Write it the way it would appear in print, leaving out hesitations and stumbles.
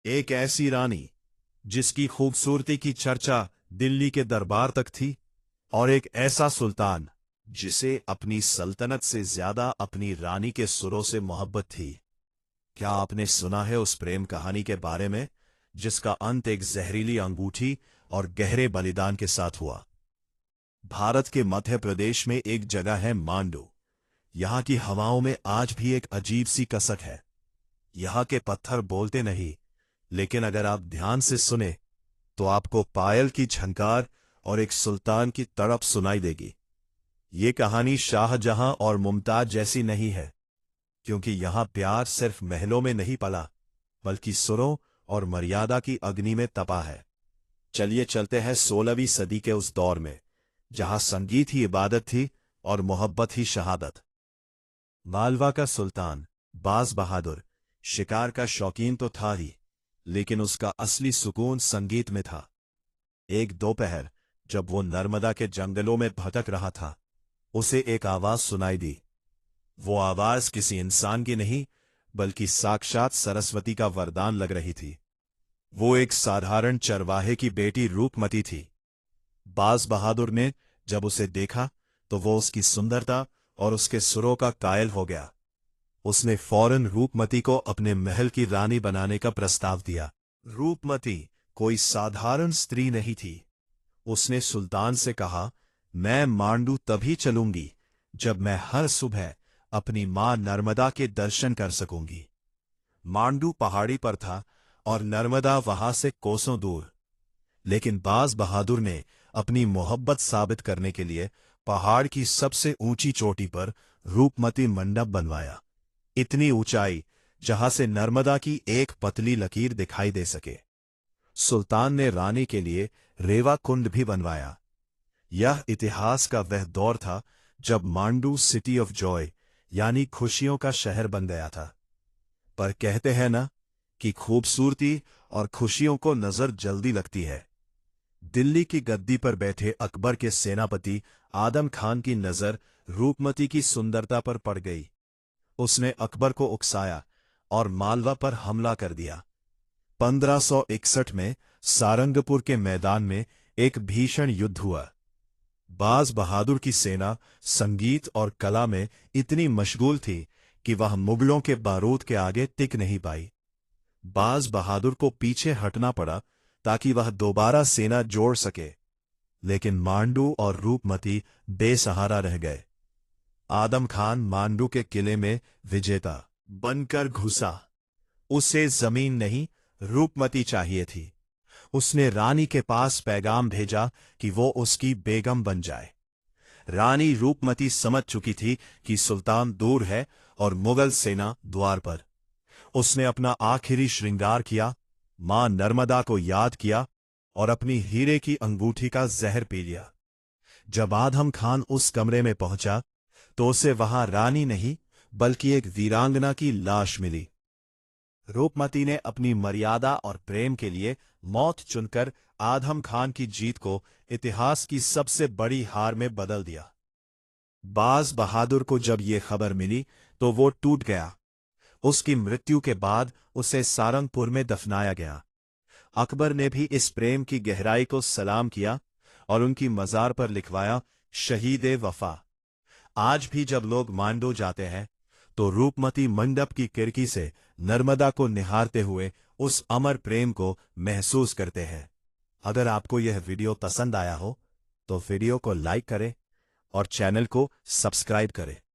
एक ऐसी रानी जिसकी खूबसूरती की चर्चा दिल्ली के दरबार तक थी, और एक ऐसा सुल्तान जिसे अपनी सल्तनत से ज्यादा अपनी रानी के सुरों से मोहब्बत थी। क्या आपने सुना है उस प्रेम कहानी के बारे में जिसका अंत एक जहरीली अंगूठी और गहरे बलिदान के साथ हुआ? भारत के मध्य प्रदेश में एक जगह है मांडू। यहां की हवाओं में आज भी एक अजीब सी कसक है। यहां के पत्थर बोलते नहीं, लेकिन अगर आप ध्यान से सुने तो आपको पायल की झनकार और एक सुल्तान की तड़प सुनाई देगी। ये कहानी शाहजहां और मुमताज जैसी नहीं है, क्योंकि यहां प्यार सिर्फ महलों में नहीं पला, बल्कि सुरों और मर्यादा की अग्नि में तपा है। चलिए चलते हैं 16वीं सदी के उस दौर में, जहां संगीत ही इबादत थी और मोहब्बत ही शहादत। मालवा का सुल्तान बाज बहादुर शिकार का शौकीन तो था ही, लेकिन उसका असली सुकून संगीत में था। एक दोपहर जब वो नर्मदा के जंगलों में भटक रहा था, उसे एक आवाज सुनाई दी। वो आवाज किसी इंसान की नहीं, बल्कि साक्षात सरस्वती का वरदान लग रही थी। वो एक साधारण चरवाहे की बेटी रूपमती थी। बाज बहादुर ने जब उसे देखा तो वो उसकी सुंदरता और उसके सुरों का कायल हो गया। उसने फौरन रूपमती को अपने महल की रानी बनाने का प्रस्ताव दिया। रूपमती कोई साधारण स्त्री नहीं थी। उसने सुल्तान से कहा, मैं मांडू तभी चलूंगी जब मैं हर सुबह अपनी मां नर्मदा के दर्शन कर सकूंगी। मांडू पहाड़ी पर था और नर्मदा वहां से कोसों दूर। लेकिन बाज बहादुर ने अपनी मोहब्बत साबित करने के लिए पहाड़ की सबसे ऊंची चोटी पर रूपमती मंडप बनवाया। इतनी ऊंचाई जहां से नर्मदा की एक पतली लकीर दिखाई दे सके। सुल्तान ने रानी के लिए रेवा कुंड भी बनवाया। यह इतिहास का वह दौर था जब मांडू सिटी ऑफ जॉय यानी खुशियों का शहर बन गया था। पर कहते हैं ना कि खूबसूरती और खुशियों को नजर जल्दी लगती है। दिल्ली की गद्दी पर बैठे अकबर के सेनापति आदम खान की नजर रूपमती की सुंदरता पर पड़ गई। उसने अकबर को उकसाया और मालवा पर हमला कर दिया। 1561 में सारंगपुर के मैदान में एक भीषण युद्ध हुआ। बाज बहादुर की सेना संगीत और कला में इतनी मशगूल थी कि वह मुगलों के बारूद के आगे टिक नहीं पाई। बाज बहादुर को पीछे हटना पड़ा ताकि वह दोबारा सेना जोड़ सके, लेकिन मांडू और रूपमती बेसहारा रह गए। आदम खान मांडू के किले में विजेता बनकर घुसा। उसे जमीन नहीं, रूपमती चाहिए थी। उसने रानी के पास पैगाम भेजा कि वो उसकी बेगम बन जाए। रानी रूपमती समझ चुकी थी कि सुल्तान दूर है और मुगल सेना द्वार पर। उसने अपना आखिरी श्रृंगार किया, मां नर्मदा को याद किया और अपनी हीरे की अंगूठी का जहर पी लिया। जब आदम खान उस कमरे में पहुंचा तो उसे वहां रानी नहीं, बल्कि एक वीरांगना की लाश मिली। रूपमती ने अपनी मर्यादा और प्रेम के लिए मौत चुनकर आदम खान की जीत को इतिहास की सबसे बड़ी हार में बदल दिया। बाज बहादुर को जब ये खबर मिली तो वो टूट गया। उसकी मृत्यु के बाद उसे सारंगपुर में दफनाया गया। अकबर ने भी इस प्रेम की गहराई को सलाम किया और उनकी मजार पर लिखवाया, शहीद वफा। आज भी जब लोग मांडू जाते हैं तो रूपमती मंडप की खिड़की से नर्मदा को निहारते हुए उस अमर प्रेम को महसूस करते हैं। अगर आपको यह वीडियो पसंद आया हो तो वीडियो को लाइक करें और चैनल को सब्सक्राइब करें।